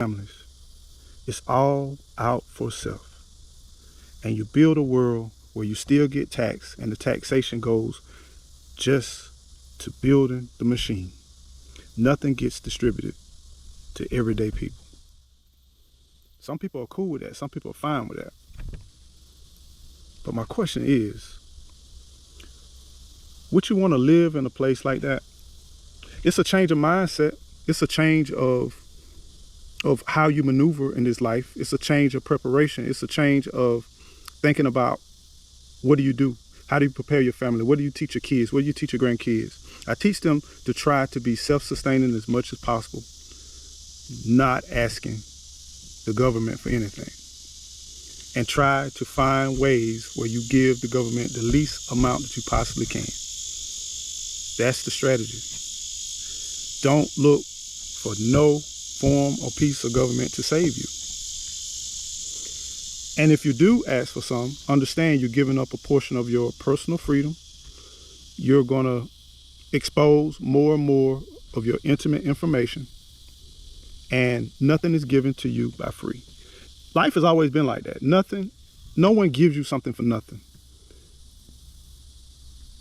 families. It's all out for self. And you build a world where you still get taxed and the taxation goes just to building the machine. Nothing gets distributed to everyday people. Some people are cool with that. Some people are fine with that. But my question is, would you want to live in a place like that? It's a change of mindset. It's a change of how you maneuver in this life. It's a change of preparation. It's a change of thinking about, what do you do? How do you prepare your family? What do you teach your kids? What do you teach your grandkids? I teach them to try to be self-sustaining as much as possible, not asking the government for anything. And try to find ways where you give the government the least amount that you possibly can. That's the strategy. Don't look for no form or piece of government to save you. And if you do ask for some, understand you're giving up a portion of your personal freedom. You're going to expose more and more of your intimate information, and nothing is given to you by free. Life has always been like that. No one gives you something for nothing.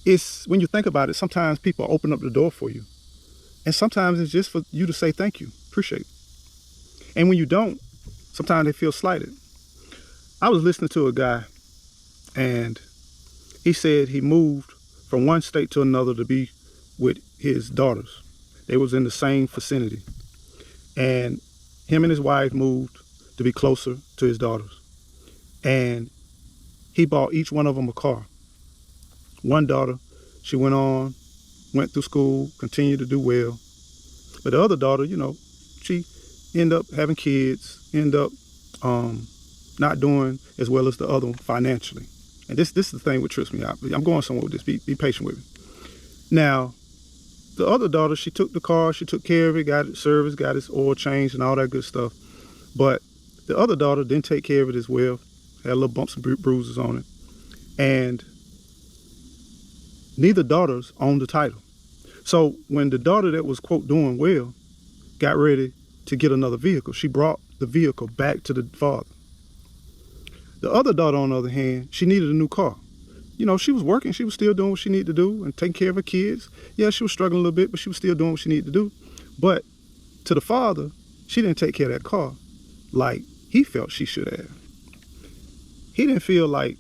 It's, when you think about it, sometimes people open up the door for you. And sometimes it's just for you to say thank you, appreciate it. And when you don't, sometimes they feel slighted. I was listening to a guy, and he said he moved from one state to another to be with his daughters. They was in the same vicinity. And him and his wife moved to be closer to his daughters. And he bought each one of them a car. One daughter, she went through school, continued to do well. But the other daughter, she ended up having kids, ended up not doing as well as the other one financially. And this is the thing that trips me out. I'm going somewhere with this. Be patient with me. Now, the other daughter, she took the car, she took care of it, got it serviced, got its oil changed and all that good stuff. But the other daughter didn't take care of it as well. Had little bumps and bruises on it. And neither daughters owned the title. So when the daughter that was, quote, doing well, got ready to get another vehicle, she brought the vehicle back to the father. The other daughter, on the other hand, she needed a new car. She was working. She was still doing what she needed to do and taking care of her kids. Yeah, she was struggling a little bit, but she was still doing what she needed to do. But to the father, she didn't take care of that car like he felt she should have. He didn't feel like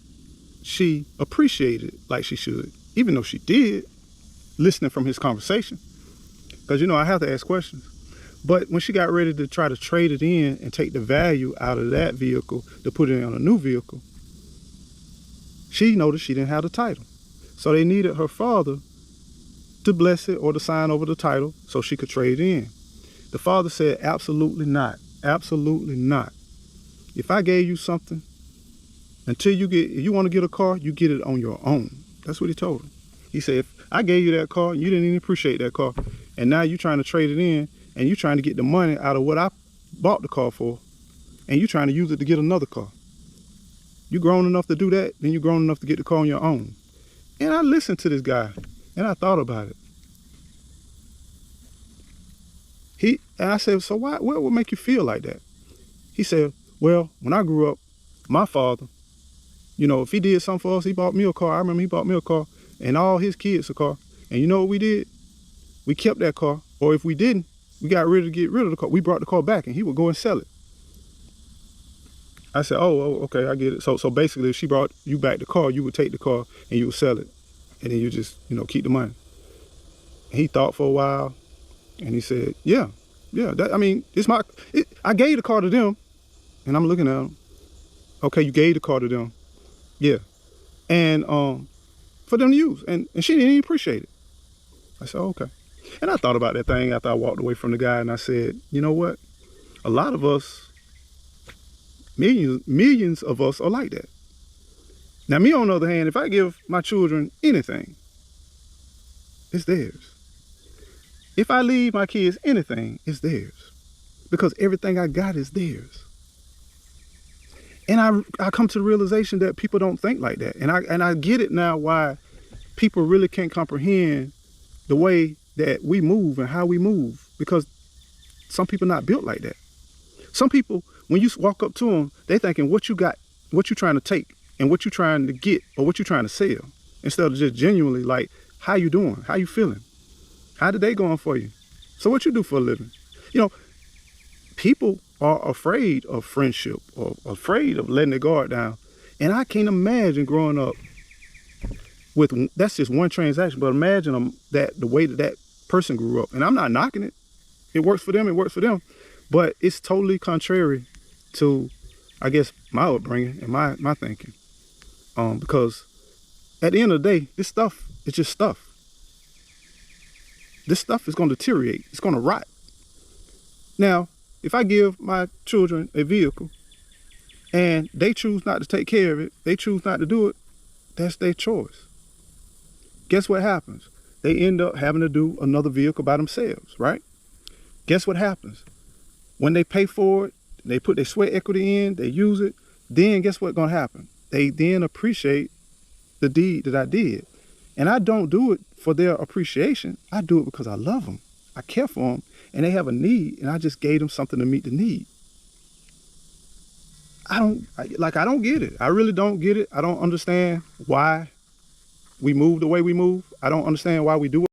she appreciated it like she should, even though she did, listening from his conversation. Because, I have to ask questions. But when she got ready to try to trade it in and take the value out of that vehicle to put it on a new vehicle, she noticed she didn't have the title. So they needed her father to bless it or to sign over the title so she could trade it in. The father said, absolutely not. Absolutely not. If I gave you something, if you want to get a car, you get it on your own. That's what he told her. He said, if I gave you that car and you didn't even appreciate that car, and now you're trying to trade it in, and you're trying to get the money out of what I bought the car for, and you're trying to use it to get another car. You're grown enough to do that, then you're grown enough to get the car on your own. And I listened to this guy, and I thought about it. And I said, so what would make you feel like that? He said, well, when I grew up, my father, if he did something for us, he bought me a car. I remember he bought me a car, and all his kids a car. And you know what we did? We kept that car, or if we didn't, we got ready to get rid of the car. We brought the car back, and he would go and sell it. I said, oh, okay, I get it. So basically, if she brought you back the car, you would take the car and you would sell it, and then you just, keep the money. And he thought for a while, and he said, yeah. I gave the car to them, and I'm looking at him. Okay, you gave the car to them, yeah, and for them to use, and she didn't even appreciate it. I said, okay. And I thought about that thing after I walked away from the guy, and I said, you know what? A lot of us, millions of us are like that. Now, me on the other hand, if I give my children anything, it's theirs. If I leave my kids anything, it's theirs. Because everything I got is theirs. And I come to the realization that people don't think like that. And I get it now why people really can't comprehend the way that we move and how we move, because some people not built like that. Some people, when you walk up to them, they thinking what you got, what you trying to take, and what you trying to get, or what you trying to sell, instead of just genuinely like, how you doing? How you feeling? How the day going for you? So what you do for a living? You know, people are afraid of friendship or afraid of letting their guard down. And I can't imagine growing up with, that's just one transaction, but imagine that the way that person grew up. And I'm not knocking it. It works for them, it works for them. But it's totally contrary to, I guess, my upbringing and my thinking. Because at the end of the day, this stuff is just stuff. This stuff is going to deteriorate. It's going to rot. Now, if I give my children a vehicle and they choose not to take care of it, they choose not to do it, that's their choice. Guess what happens? They end up having to do another vehicle by themselves, right? Guess what happens? When they pay for it, they put their sweat equity in, they use it, then guess what's going to happen? They then appreciate the deed that I did. And I don't do it for their appreciation. I do it because I love them. I care for them, and they have a need, and I just gave them something to meet the need. I don't get it. I really don't get it. I don't understand why we move the way we move. I don't understand why we do it.